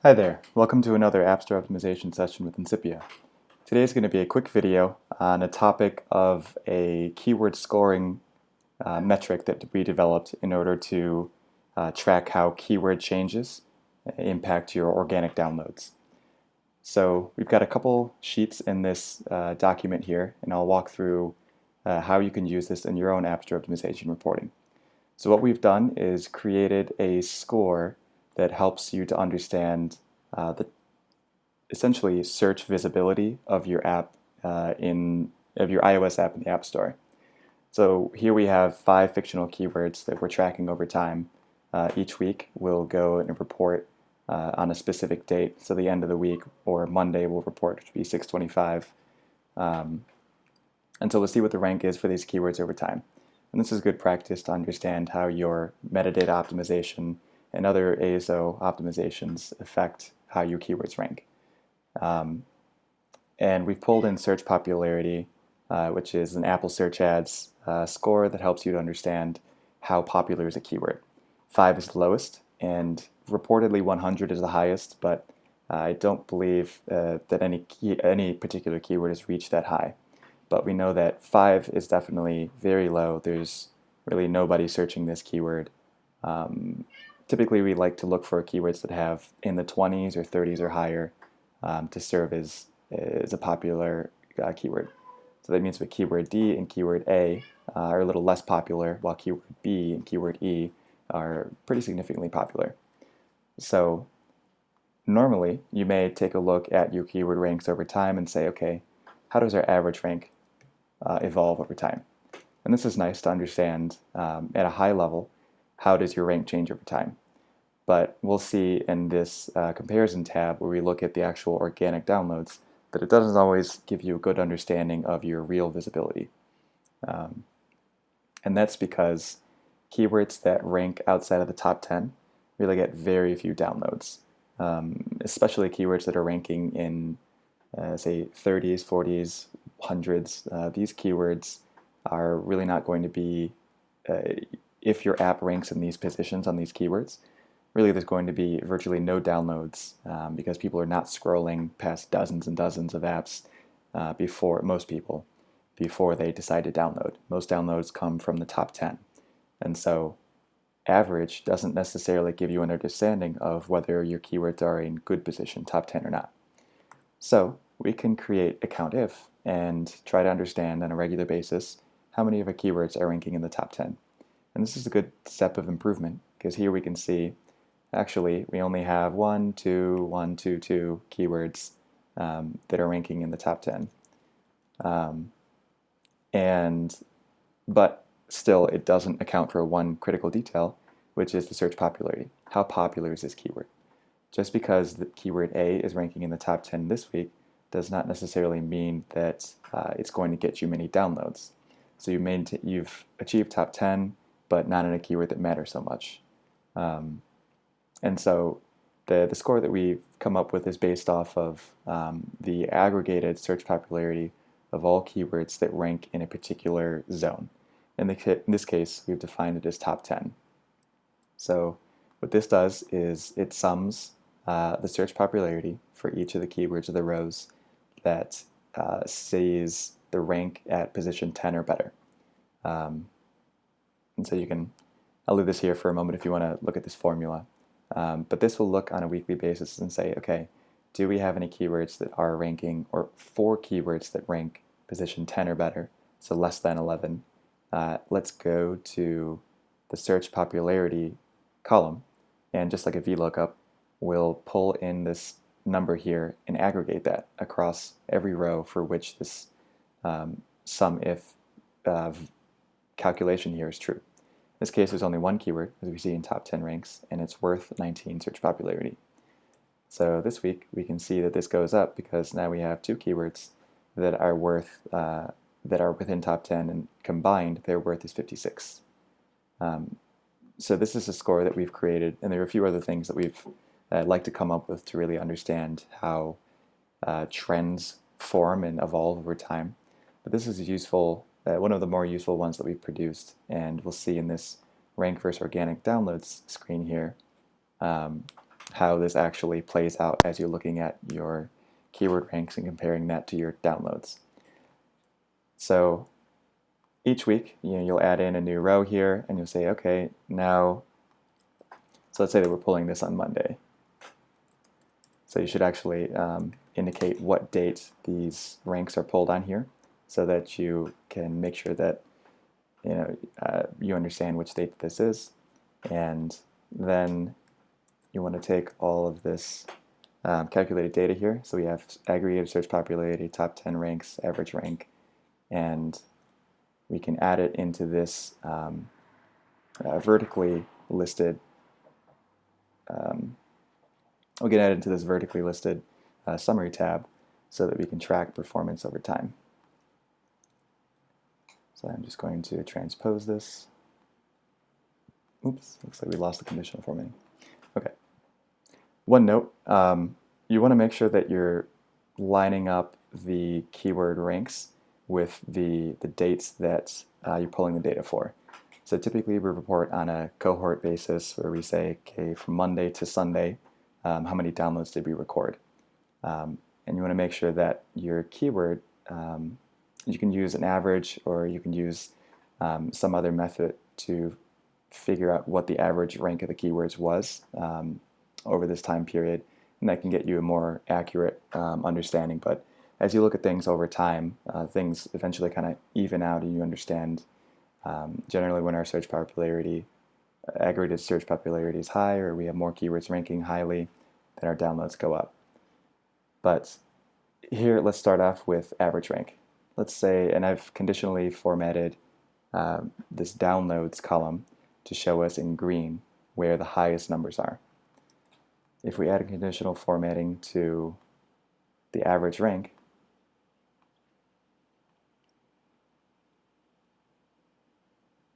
Hi there, welcome to another App Store optimization session with Incipia. Today is going to be a quick video on a topic of a keyword scoring metric that we developed in order to track how keyword changes impact your organic downloads. So we've got a couple sheets in this document here, and I'll walk through how you can use this in your own App Store optimization reporting. So what we've done is created a score that helps you to understand the essentially search visibility of your app of your iOS app in the App Store. So here we have 5 fictional keywords that we're tracking over time. Each week we'll go and report on a specific date. So the end of the week or Monday we'll report, which would be 6/25. And so we'll see what the rank is for these keywords over time. And this is good practice to understand how your metadata optimization and other ASO optimizations affect how your keywords rank. And we've pulled in search popularity, which is an Apple Search Ads score that helps you to understand how popular is a keyword. 5 is the lowest, and reportedly 100 is the highest, but I don't believe that any particular keyword has reached that high. But we know that 5 is definitely very low. There's really nobody searching this keyword. Typically, we like to look for keywords that have in the 20s or 30s or higher to serve as a popular keyword. So that means that keyword D and keyword A are a little less popular, while keyword B and keyword E are pretty significantly popular. So normally, you may take a look at your keyword ranks over time and say, okay, how does our average rank evolve over time? And this is nice to understand at a high level. How does your rank change over time? But we'll see in this comparison tab where we look at the actual organic downloads that it doesn't always give you a good understanding of your real visibility. And that's because keywords that rank outside of the top 10 really get very few downloads, especially keywords that are ranking in, say, 30s, 40s, hundreds. These keywords are really not going to be, if your app ranks in these positions on these keywords, really there's going to be virtually no downloads because people are not scrolling past dozens and dozens of apps before they decide to download. Most downloads come from the top 10. And so average doesn't necessarily give you an understanding of whether your keywords are in good position, top 10 or not. So we can create a COUNTIF and try to understand on a regular basis how many of our keywords are ranking in the top 10. And this is a good step of improvement because here we can see actually we only have 1, 2, 1, 2, 2 keywords that are ranking in the top 10. But still it doesn't account for one critical detail, which is the search popularity. How popular is this keyword? Just because the keyword A is ranking in the top 10 this week does not necessarily mean that it's going to get you many downloads. So you've achieved top 10, but not in a keyword that matters so much. And so the score that we've come up with is based off of the aggregated search popularity of all keywords that rank in a particular zone. In this case, we've defined it as top 10. So what this does is it sums the search popularity for each of the keywords of the rows that sees the rank at position 10 or better. And so I'll leave this here for a moment if you want to look at this formula. But this will look on a weekly basis and say, okay, do we have any keywords that are ranking, or 4 keywords that rank position 10 or better, so less than 11. Let's go to the search popularity column, and just like a VLOOKUP, we'll pull in this number here and aggregate that across every row for which this sum if calculation here is true. In this case, there's only one keyword, as we see in top 10 ranks, and it's worth 19 search popularity. So this week, we can see that this goes up because now we have 2 keywords that are within top 10, and combined, their worth is 56. So this is a score that we've created, and there are a few other things that we've like to come up with to really understand how trends form and evolve over time. But this is useful. One of the more useful ones that we've produced, and we'll see in this rank versus organic downloads screen here, how this actually plays out as you're looking at your keyword ranks and comparing that to your downloads. So each week, you'll add in a new row here, and you'll say, okay, now, so let's say that we're pulling this on Monday. So you should actually indicate what date these ranks are pulled on here, so that you can make sure that you understand which date this is, and then you want to take all of this calculated data here. So we have aggregated search popularity, top 10 ranks, average rank, and we can add it into this vertically listed. We can add it into this vertically listed summary tab so that we can track performance over time. So I'm just going to transpose this. Oops, looks like we lost the conditional formatting. Okay. One note, you want to make sure that you're lining up the keyword ranks with the dates that you're pulling the data for. So typically we report on a cohort basis where we say, okay, from Monday to Sunday, how many downloads did we record? And you want to make sure that your keyword, you can use an average, or you can use some other method to figure out what the average rank of the keywords was over this time period, and that can get you a more accurate understanding. But as you look at things over time, things eventually kind of even out, and you understand generally when our search popularity, aggregated search popularity is high, or we have more keywords ranking highly, then our downloads go up. But here, let's start off with average rank. Let's say, and I've conditionally formatted this downloads column to show us in green where the highest numbers are. If we add a conditional formatting to the average rank,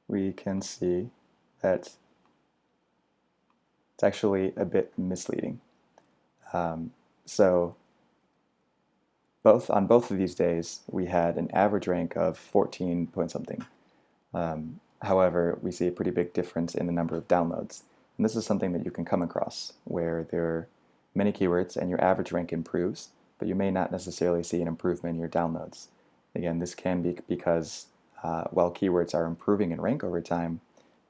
we can see that it's actually a bit misleading. So on both of these days, we had an average rank of 14 point something. However, we see a pretty big difference in the number of downloads. And this is something that you can come across, where there are many keywords and your average rank improves, but you may not necessarily see an improvement in your downloads. Again, this can be because while keywords are improving in rank over time,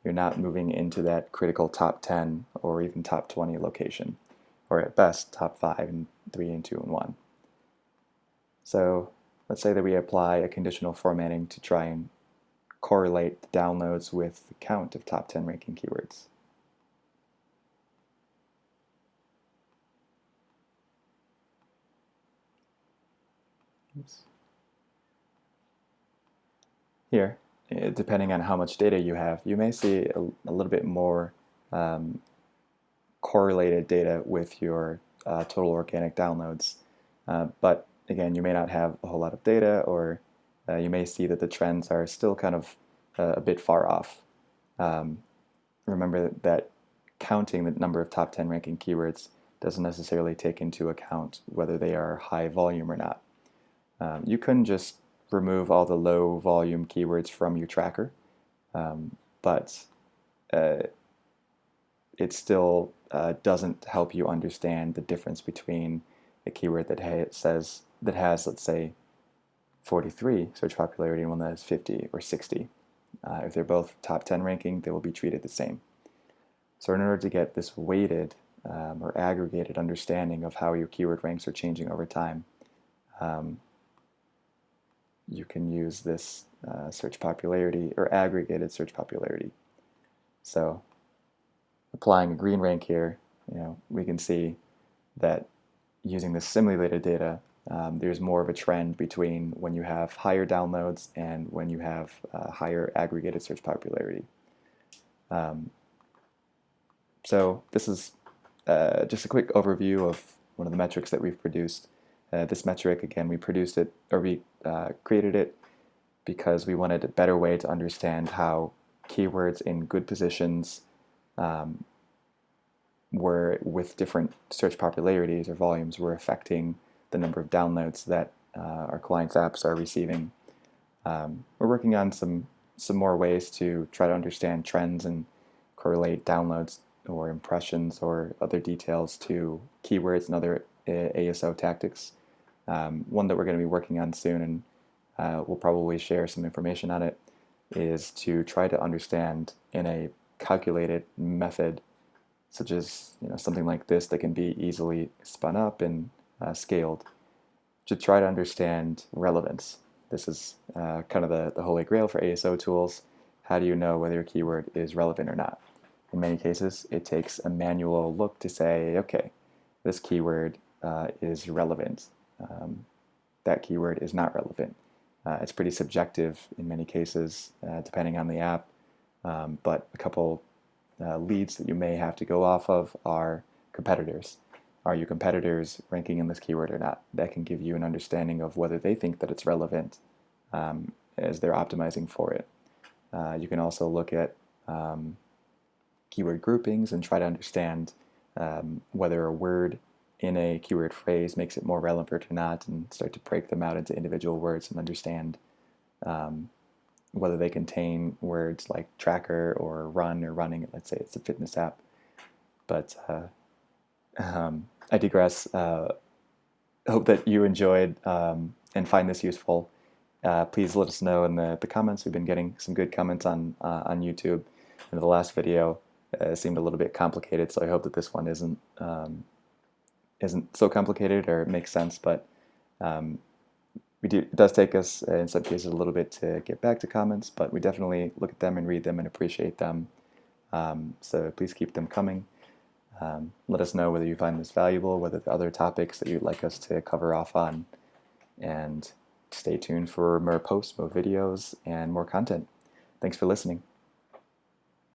you're not moving into that critical top 10 or even top 20 location, or at best top 5 and 3 and 2 and 1. So let's say that we apply a conditional formatting to try and correlate the downloads with the count of top 10 ranking keywords. Oops. Here, depending on how much data you have, you may see a little bit more correlated data with your total organic downloads. But again, you may not have a whole lot of data, or you may see that the trends are still kind of a bit far off. Remember that counting the number of top 10 ranking keywords doesn't necessarily take into account whether they are high volume or not. You couldn't just remove all the low volume keywords from your tracker, but it still doesn't help you understand the difference between a keyword that has, let's say, 43 search popularity and one that has 50 or 60. If they're both top 10 ranking, they will be treated the same. So in order to get this weighted or aggregated understanding of how your keyword ranks are changing over time, you can use this search popularity or aggregated search popularity. So applying a green rank here, we can see that using the simulated data, there's more of a trend between when you have higher downloads and when you have higher aggregated search popularity. So this is just a quick overview of one of the metrics that we've produced. This metric, again, we produced it, or we created it because we wanted a better way to understand how keywords in good positions were, with different search popularities or volumes, were affecting the number of downloads that our clients' apps are receiving. We're working on some more ways to try to understand trends and correlate downloads or impressions or other details to keywords and other ASO tactics. One that we're going to be working on soon, and we'll probably share some information on it, is to try to understand in a calculated method, such as something like this that can be easily spun up and scaled, to try to understand relevance. This is kind of the holy grail for ASO tools. How do you know whether a keyword is relevant or not? In many cases, it takes a manual look to say, okay, this keyword is relevant. That keyword is not relevant. It's pretty subjective in many cases, depending on the app. But a couple leads that you may have to go off of are competitors. Are your competitors ranking in this keyword or not? That can give you an understanding of whether they think that it's relevant as they're optimizing for it. You can also look at keyword groupings and try to understand whether a word in a keyword phrase makes it more relevant or not, and start to break them out into individual words and understand whether they contain words like tracker or run or running. Let's say it's a fitness app. But I digress. Hope that you enjoyed and find this useful. Please let us know in the comments. We've been getting some good comments on YouTube. And the last video seemed a little bit complicated, so I hope that this one isn't so complicated, or it makes sense. But it does take us in some cases a little bit to get back to comments, but we definitely look at them and read them and appreciate them. So please keep them coming. Let us know whether you find this valuable, whether there are other topics that you'd like us to cover off on, and stay tuned for more posts, more videos, and more content. Thanks for listening.